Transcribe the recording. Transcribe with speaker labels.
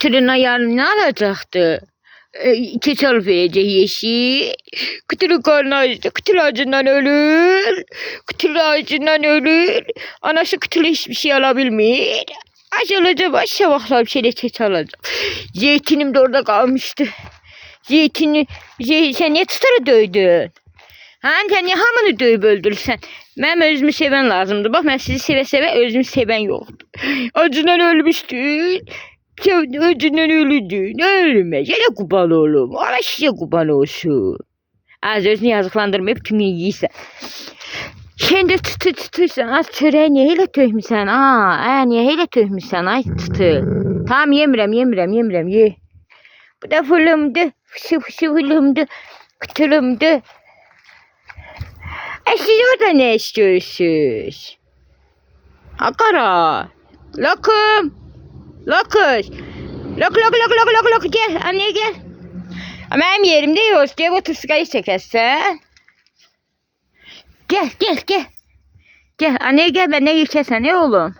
Speaker 1: Kıtırın ayarını ne alacaktı? Keçi alıp verecek yeşil. Kıtırın karnı acıdı. Kıtır acından ölür. Kıtır acından ölür. Anası kıtıra hiçbir şey alabilmiyor. Aç alacağım, aşağı bakla bir şeyle keçi alacağım. Zeytinim de orada kalmıştı. Sen niye çıtırı döydün? Sen niye hamını döyüp öldürürsən? Mənim özümü sevən lazımdı. Bak, mən sizi sevə-sevə özümü sevən yoxdur. Acından ölmüşdün. Acından ölüdün. Ölmez. Elə qurban olum. Ana sizə qurban olsun. Az özünü yazıqlandırmayıb tümünü yiyirsən. Sen de çıtırsan. Az çörəyi niyə elə tökmüsən? Niyə elə tökmüsən? Ay çıtır. Tamam, yemirəm. Ye. Bu da fırlımdı. Fısı fırlımdı. Kıtırımdı. Siz orada ne istiyorsunuz? Hakara. Lokum. Lokus. Lok. Gel. Anne gel. Benim yerimde yok. Gel otur, sigara çekersen. Gel. Gel anne gel, ben ne geçersen ne oğlum?